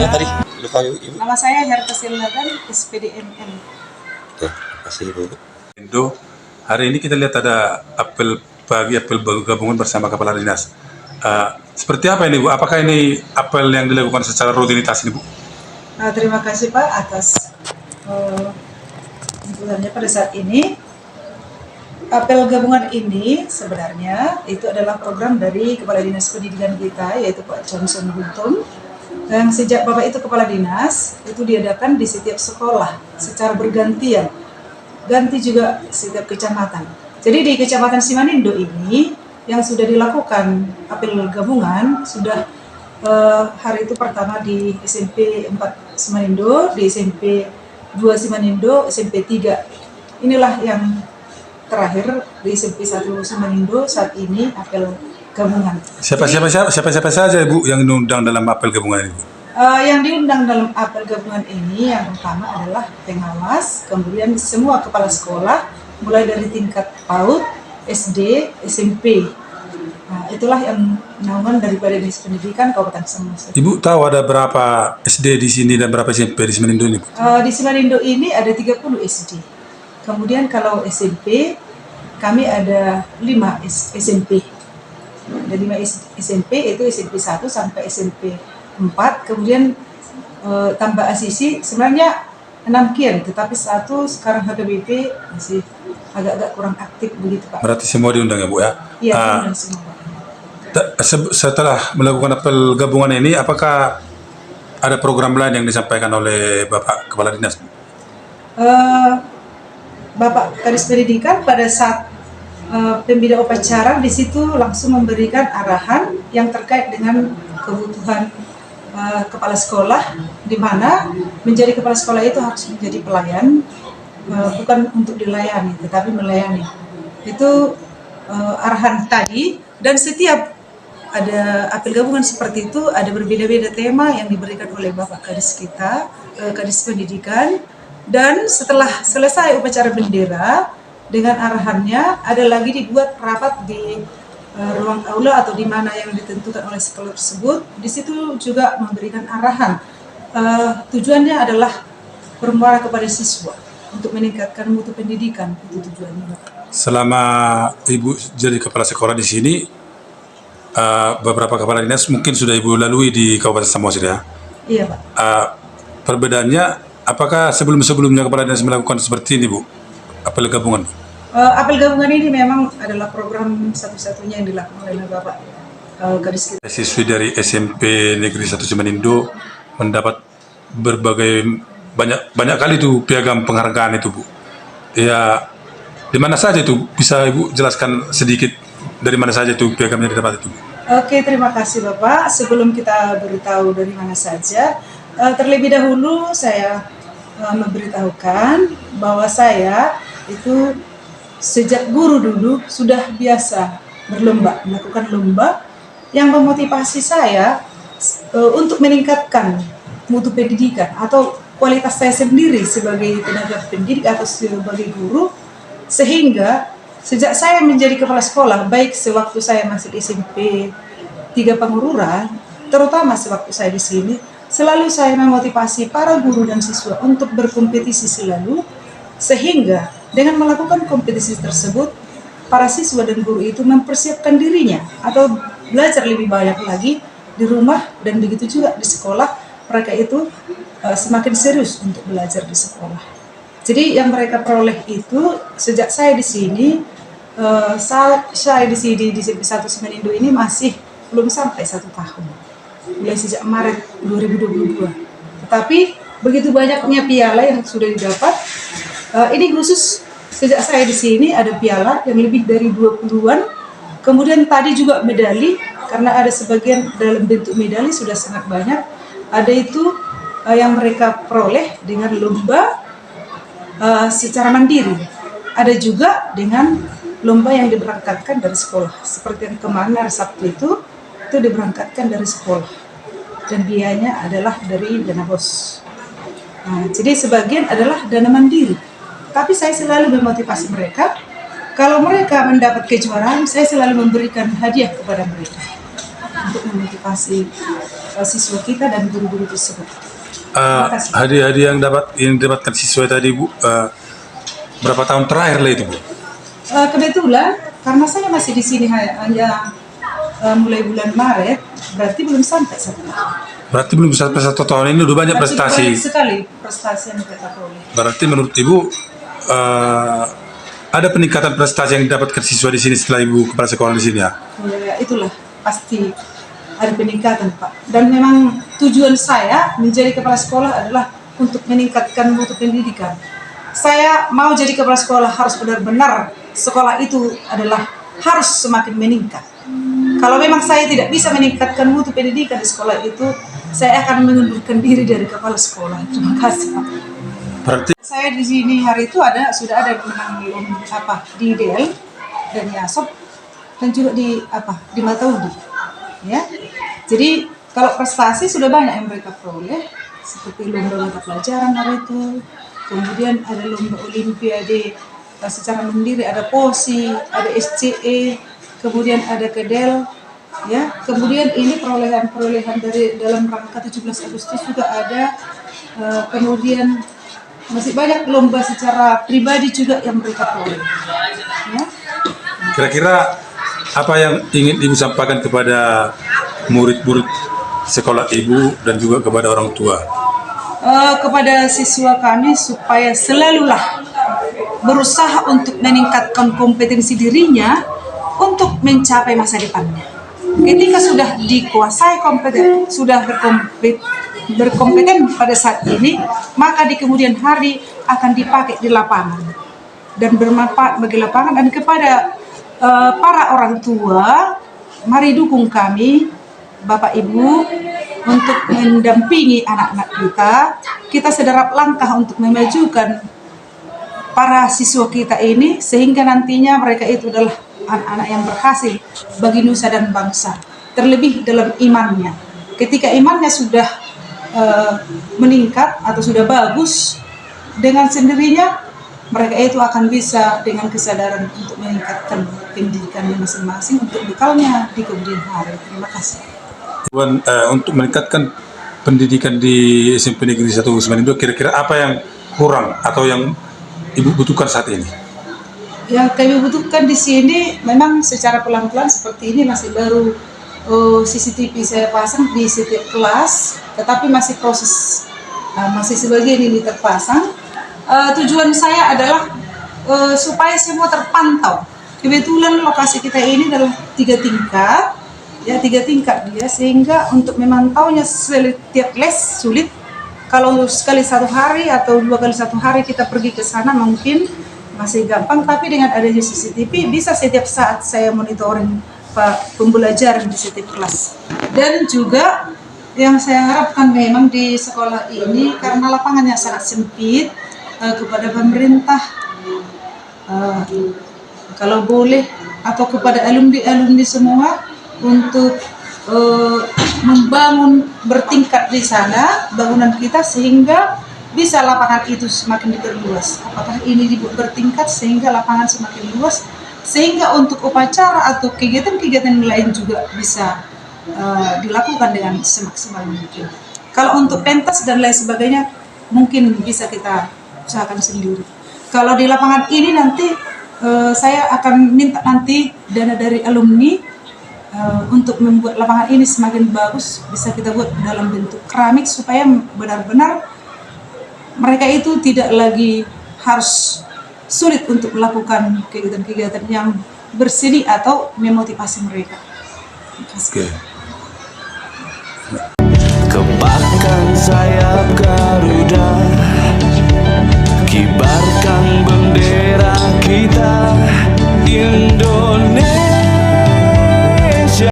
namanya tadi? Lupa Ibu. Nama saya Herta Sildadan, SPDMM. Oke, kasih Ibu. Indo, hari ini kita lihat ada apel gabungan bersama Kepala Dinas. Seperti apa ini Bu? Apakah ini apel yang dilakukan secara rutinitas ini Bu? Terima kasih Pak atas inputannya pada saat ini. Apel gabungan ini sebenarnya itu adalah program dari Kepala Dinas Pendidikan kita, yaitu Pak Johnson Guntum. Yang sejak Bapak itu Kepala Dinas, itu diadakan di setiap sekolah secara bergantian. Ganti juga setiap kecamatan. Jadi di Kecamatan Simanindo ini yang sudah dilakukan apel gabungan sudah hari itu pertama di SMP 4 Simanindo, di SMP 2 Simanindo, SMP 3. Inilah yang terakhir di SMP 1 Simanindo saat ini apel gabungan. Siapa saja Ibu yang diundang dalam apel gabungan ini Bu? Yang diundang dalam apel gabungan ini yang pertama adalah pengawas, kemudian semua kepala sekolah mulai dari tingkat PAUD, SD, SMP. Nah, itulah yang naungan daripada Dinas Pendidikan Kabupaten Samosir. Ibu tahu ada berapa SD di sini dan berapa SMP di Simanindo ini Bu? Di Simanindo ini ada 30 SD. Kemudian kalau SMP kami ada 5 SMP. Ada 5 SMP, itu SMP 1 sampai SMP 4, kemudian tambah ASISI sebenarnya 6 kian, tetapi 1 sekarang HKBP masih agak-agak kurang aktif begitu Pak. Berarti semua diundang ya Bu ya? Iya, diundang semua. Setelah melakukan apel gabungan ini, apakah ada program lain yang disampaikan oleh Bapak Kepala Dinas? Bapak Kadis Pendidikan pada saat pembina upacara di situ langsung memberikan arahan yang terkait dengan kebutuhan kepala sekolah, di mana menjadi kepala sekolah itu harus menjadi pelayan, bukan untuk dilayani tetapi melayani. Itu arahan tadi, dan setiap ada apel gabungan seperti itu ada berbeda-beda tema yang diberikan oleh Bapak Kadis kita, Kadis Pendidikan. Dan setelah selesai upacara bendera dengan arahannya, ada lagi dibuat rapat di ruang aula atau di mana yang ditentukan oleh sekolah tersebut. Di situ juga memberikan arahan. Tujuannya adalah bermuara kepada siswa untuk meningkatkan mutu pendidikan. Itu tujuannya. Selama Ibu jadi kepala sekolah di sini, beberapa kepala dinas mungkin sudah Ibu lalui di Kabupaten Samosir ya? Iya Pak. Perbedaannya, apakah sebelum-sebelumnya kepala dinas melakukan seperti ini Bu? Apel gabungan? Apel gabungan ini memang adalah program satu-satunya yang dilakukan oleh Bapak Kadis kita. Siswi dari SMP Negeri 1 Simanindo mendapat berbagai banyak kali itu piagam penghargaan itu Bu. Ya, di mana saja itu? Bisa Ibu jelaskan sedikit dari mana saja itu piagamnya didapat itu? Oke, terima kasih Bapak. Sebelum kita beritahu dari mana saja, terlebih dahulu saya memberitahukan bahwa saya itu sejak guru dulu sudah biasa berlomba, melakukan lomba yang memotivasi saya untuk meningkatkan mutu pendidikan atau kualitas saya sendiri sebagai tenaga pendidik atau sebagai guru, sehingga sejak saya menjadi kepala sekolah, baik sewaktu saya masih di SMP 3 Pengururan, terutama sewaktu saya di sini, selalu saya memotivasi para guru dan siswa untuk berkompetisi selalu, sehingga dengan melakukan kompetisi tersebut, para siswa dan guru itu mempersiapkan dirinya atau belajar lebih banyak lagi di rumah, dan begitu juga di sekolah, mereka itu semakin serius untuk belajar di sekolah. Jadi yang mereka peroleh itu sejak saya di sini, saya di sini di SMP 1 Simanindo ini masih belum sampai 1 tahun. Mulai sejak Maret 2022. Tetapi begitu banyaknya piala yang sudah didapat. Ini khusus sejak saya di sini ada piala yang lebih dari 20-an. Kemudian tadi juga medali, karena ada sebagian dalam bentuk medali sudah sangat banyak. Ada itu yang mereka peroleh dengan lomba secara mandiri. Ada juga dengan lomba yang diberangkatkan dari sekolah. Seperti yang kemarin hari Sabtu itu diberangkatkan dari sekolah. Dan biayanya adalah dari dana BOS. Nah, jadi sebagian adalah dana mandiri. Tapi saya selalu memotivasi mereka, kalau mereka mendapat kejuaraan, saya selalu memberikan hadiah kepada mereka untuk memotivasi siswa kita dan guru-guru tersebut. Terima kasih. Hadiah-hadiah yang didapatkan siswa tadi Bu, berapa tahun terakhir lah itu Bu? Kebetulan karena saya masih di sini hanya mulai bulan Maret, berarti belum sampai 1 tahun. Berarti belum sampai 1 tahun ini udah banyak Berarti prestasi. banyak sekali prestasi yang kita peroleh. Berarti menurut Ibu ada peningkatan prestasi yang didapatkan siswa di sini setelah Ibu kepala sekolah di sini ya? Ya, itulah pasti ada peningkatan Pak. Dan memang tujuan saya menjadi kepala sekolah adalah untuk meningkatkan mutu pendidikan. Saya mau jadi kepala sekolah harus benar-benar sekolah itu adalah harus semakin meningkat. Kalau memang saya tidak bisa meningkatkan mutu pendidikan di sekolah itu, saya akan mengundurkan diri dari kepala sekolah. Terima kasih Pak. Berarti Saya di sini hari itu sudah ada menang di DL dan Yasop dan juga di Mataudi. Ya. Jadi kalau prestasi sudah banyak yang mereka peroleh, seperti lomba mata pelajaran hari itu, kemudian ada lomba olimpiade secara mandiri, ada POSI, ada SCE, kemudian ada KEDEL, ya. Kemudian ini perolehan dari dalam rangka 17 Agustus juga ada, kemudian masih banyak lomba secara pribadi juga yang mereka peroleh. Ya. kira-kira apa yang ingin Ibu sampaikan kepada murid-murid sekolah Ibu dan juga kepada orang tua? Kepada siswa kami supaya selalulah berusaha untuk meningkatkan kompetensi dirinya untuk mencapai masa depannya. Ketika sudah dikuasai sudah berkompeten pada saat ini, maka di kemudian hari akan dipakai di lapangan dan bermanfaat bagi lapangan. Dan kepada para orang tua, mari dukung kami, Bapak Ibu, untuk mendampingi anak-anak kita. Kita sederap langkah untuk memajukan para siswa kita ini, sehingga nantinya mereka itu adalah anak-anak yang berhasil bagi nusa dan bangsa. Terlebih dalam imannya. Ketika imannya sudah meningkat atau sudah bagus, dengan sendirinya mereka itu akan bisa dengan kesadaran untuk meningkatkan pendidikannya masing-masing untuk bekalnya di kemudian hari. Terima kasih. Untuk meningkatkan pendidikan di SMP Negeri 1 Semanindo, kira-kira apa yang kurang atau yang Ibu butuhkan saat ini? Yang kami butuhkan di sini memang secara pelan-pelan seperti ini, masih baru CCTV saya pasang di setiap kelas, tetapi masih proses, masih sebagian ini terpasang. Tujuan saya adalah supaya semua terpantau. Kebetulan lokasi kita ini adalah 3 tingkat, ya 3 tingkat dia, sehingga untuk memantaunya setiap les sulit. Kalau sekali 1 hari atau 2 kali 1 hari kita pergi ke sana mungkin masih gampang, tapi dengan adanya CCTV bisa setiap saat saya monitoring pembelajaran di setiap kelas. Dan juga yang saya harapkan memang di sekolah ini, karena lapangannya sangat sempit, kepada pemerintah kalau boleh, atau kepada alumni semua untuk membangun bertingkat di sana bangunan kita, sehingga bisa lapangan itu semakin diperluas. Apakah ini dibuat bertingkat sehingga lapangan semakin luas, sehingga untuk upacara atau kegiatan-kegiatan lain juga bisa dilakukan dengan semaksimal mungkin. Kalau untuk pentas dan lain sebagainya mungkin bisa kita usahakan sendiri. Kalau di lapangan ini nanti saya akan minta nanti dana dari alumni untuk membuat lapangan ini semakin bagus. Bisa kita buat dalam bentuk keramik supaya benar-benar mereka itu tidak lagi harus sulit untuk melakukan kegiatan-kegiatan yang berseni atau memotivasi mereka. Oke. Kebakar sayap Garuda